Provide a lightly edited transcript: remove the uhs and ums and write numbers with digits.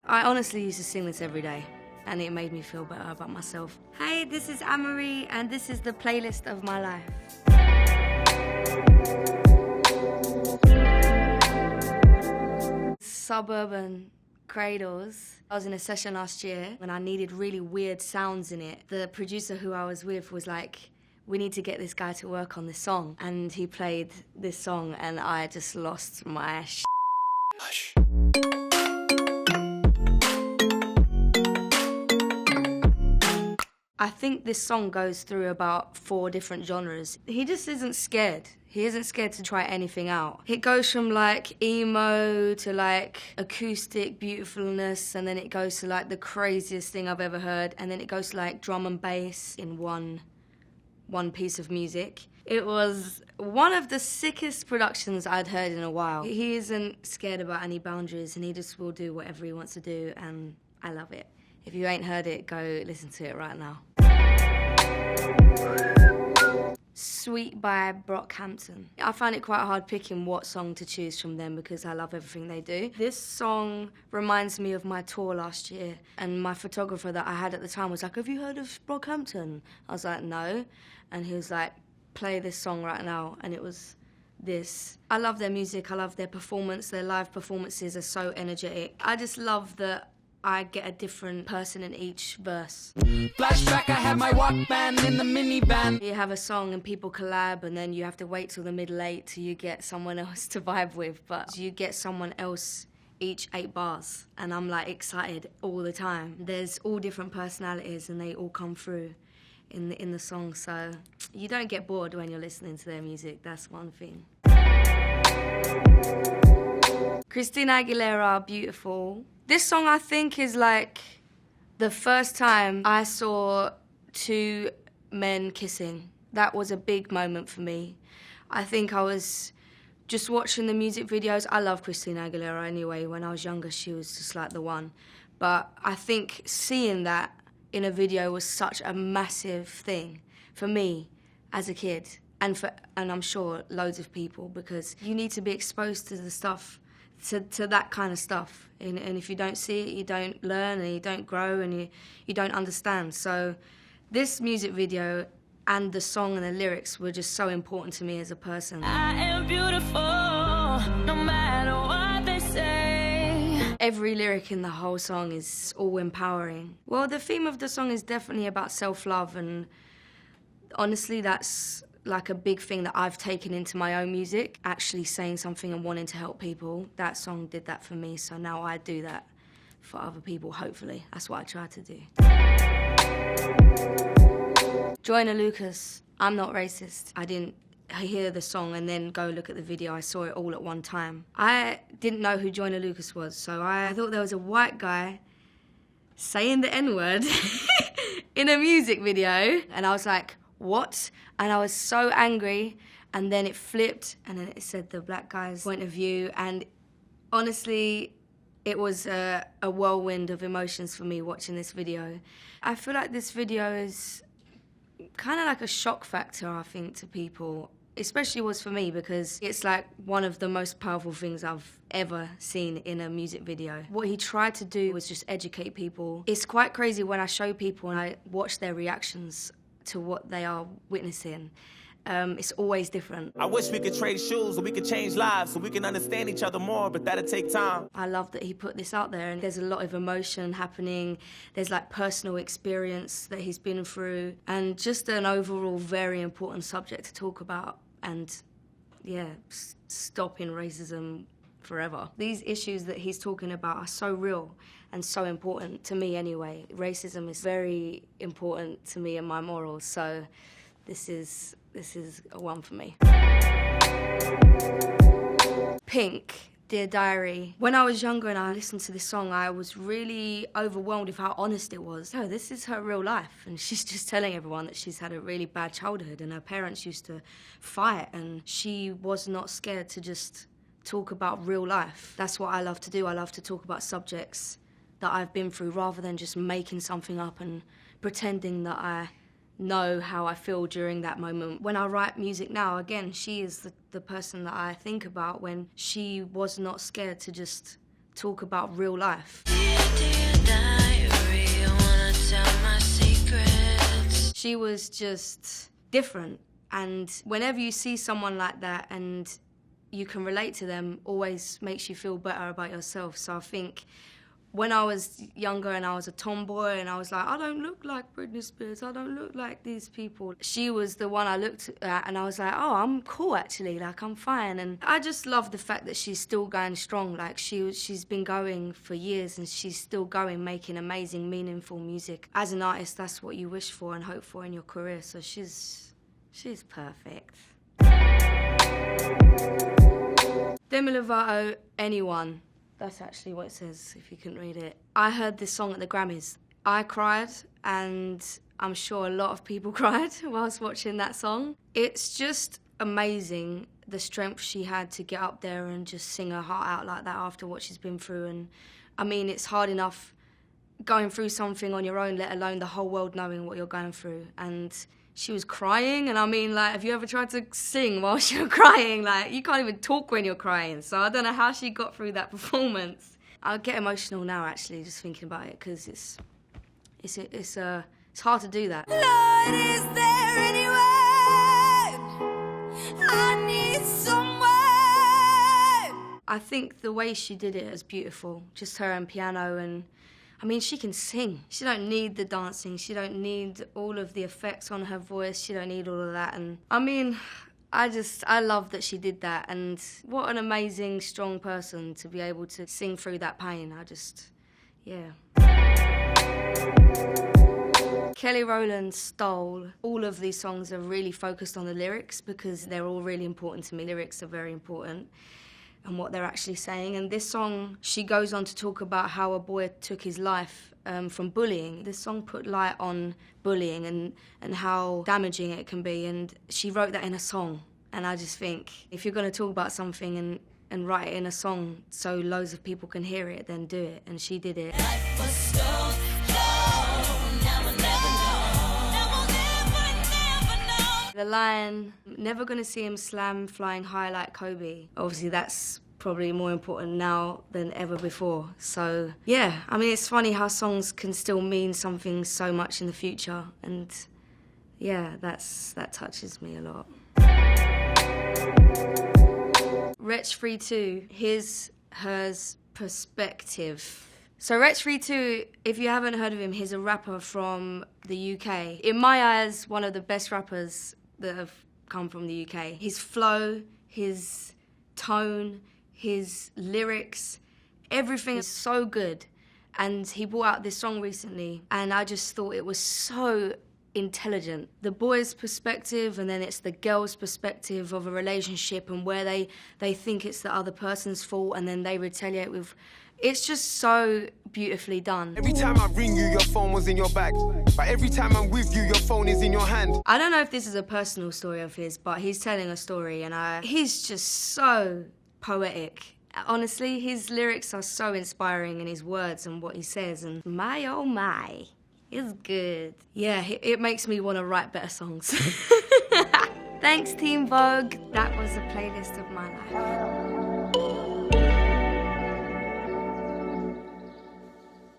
I honestly used to sing this every day, and it made me feel better about myself. Hey, this is Anne-Marie, and this is the playlist of my life. Suburban Cradles. I was in a session last year and I needed really weird sounds in it. The producer who I was with was like, we need to get this guy to work on this song. And he played this song and I just lost my Hush. I think this song goes through about 4 different genres. He just isn't scared. He isn't scared to try anything out. It goes from like emo to like acoustic beautifulness, and then it goes to like the craziest thing I've ever heard, and then it goes to like drum and bass in one piece of music. It was one of the sickest productions I'd heard in a while. He isn't scared about any boundaries and he just will do whatever he wants to do, and I love it. If you ain't heard it, go listen to it right now. Sweet by Brockhampton. I found it quite hard picking what song to choose from them because I love everything they do. This song reminds me of my tour last year, and my photographer that I had at the time was like, have you heard of Brockhampton? I was like, no. And he was like, play this song right now, and it was this. I love their music, I love their performance, their live performances are so energetic. I just love that I get a different person in each verse. Flashback, I had my Walkman in the minivan. You have a song and people collab, and then you have to wait till the middle 8 till you get someone else to vibe with, but you get someone else each 8 bars, and I'm like excited all the time. There's all different personalities and they all come through in the song, so you don't get bored when you're listening to their music, that's one thing. Christina Aguilera, Beautiful. This song, I think, is like the first time I saw 2 men kissing. That was a big moment for me. I think I was just watching the music videos. I love Christina Aguilera anyway. When I was younger, she was just like the one. But I think seeing that in a video was such a massive thing for me as a kid, and I'm sure loads of people, because you need to be exposed to the stuff, to that kind of stuff. And if you don't see it, you don't learn, and you don't grow, and you don't understand. So this music video and the song and the lyrics were just so important to me as a person. I am beautiful, no matter what they say. Every lyric in the whole song is all empowering. Well, the theme of the song is definitely about self-love, and honestly, that's like a big thing that I've taken into my own music, actually saying something and wanting to help people. That song did that for me, so now I do that for other people, hopefully. That's what I try to do. Joyner Lucas, I'm not racist. I didn't hear the song and then go look at the video. I saw it all at one time. I didn't know who Joyner Lucas was, so I thought there was a white guy saying the N-word in a music video, and I was like, what? And I was so angry, and then it flipped, and then it said the black guy's point of view, and honestly, it was a whirlwind of emotions for me watching this video. I feel like this video is kind of like a shock factor, I think, to people. Especially was for me, because it's like one of the most powerful things I've ever seen in a music video. What he tried to do was just educate people. It's quite crazy when I show people and I watch their reactions to what they are witnessing. It's always different. I wish we could trade shoes so we could change lives so we can understand each other more, but that'll take time. I love that he put this out there, and there's a lot of emotion happening. There's like personal experience that he's been through, and just an overall very important subject to talk about, and yeah, stopping racism forever. These issues that he's talking about are so real and so important to me anyway. Racism is very important to me and my morals, so this is a one for me. Pink, Dear Diary. When I was younger and I listened to this song, I was really overwhelmed with how honest it was. Oh, this is her real life, and she's just telling everyone that she's had a really bad childhood and her parents used to fight, and she was not scared to just talk about real life. That's what I love to do. I love to talk about subjects that I've been through rather than just making something up and pretending that I know how I feel during that moment. When I write music now, again, she is the person that I think about, when she was not scared to just talk about real life. She was just different, and whenever you see someone like that and you can relate to them, always makes you feel better about yourself. So I think when I was younger and I was a tomboy and I was like, I don't look like Britney Spears, I don't look like these people, she was the one I looked at and I was like, oh, I'm cool actually, like I'm fine. And I just love the fact that she's still going strong. Like she's been going for years and she's still going, making amazing, meaningful music. As an artist, that's what you wish for and hope for in your career. So she's perfect. Demi Lovato, Anyone. That's actually what it says, if you couldn't read it. I heard this song at the Grammys. I cried, and I'm sure a lot of people cried whilst watching that song. It's just amazing, the strength she had to get up there and just sing her heart out like that after what she's been through. And I mean, it's hard enough going through something on your own, let alone the whole world knowing what you're going through. And she was crying, and I mean, like, have you ever tried to sing whilst you're crying? Like, you can't even talk when you're crying, so I don't know how she got through that performance. I get emotional now, actually, just thinking about it, because it's hard to do that. Lord, is there any way I need someone? I think the way she did it is beautiful, just her and piano, and I mean, she can sing. She don't need the dancing. She don't need all of the effects on her voice. She don't need all of that. And I mean, I love that she did that. And what an amazing, strong person to be able to sing through that pain. Yeah. Kelly Rowland stole. All of these songs are really focused on the lyrics because they're all really important to me. Lyrics are very important. And what they're actually saying. And this song, she goes on to talk about how a boy took his life from bullying. This song put light on bullying and how damaging it can be. And she wrote that in a song. And I just think, if you're going to talk about something and write it in a song so loads of people can hear it, then do it. And she did it. Life was so slow, now we'll never know. Now we'll never know. The line, never going to see him slam flying high like Kobe. Obviously, that's probably more important now than ever before. So, yeah, I mean, it's funny how songs can still mean something so much in the future. And, yeah, that touches me a lot. Wretch 3-2, his, hers, perspective. So Wretch 3-2, if you haven't heard of him, he's a rapper from the UK. In my eyes, one of the best rappers that have come from the UK. His flow, his tone, his lyrics, everything is so good. And he brought out this song recently, and I just thought it was so intelligent. The boy's perspective, and then it's the girl's perspective of a relationship and where they think it's the other person's fault and then they retaliate with... It's just so beautifully done. Every time I ring you, your phone was in your bag. But every time I'm with you, your phone is in your hand. I don't know if this is a personal story of his, but he's telling a story and he's just so poetic. Honestly, his lyrics are so inspiring and his words and what he says, and my oh my, it's good. Yeah, it makes me want to write better songs. Thanks, Team Vogue. That was a playlist of my life.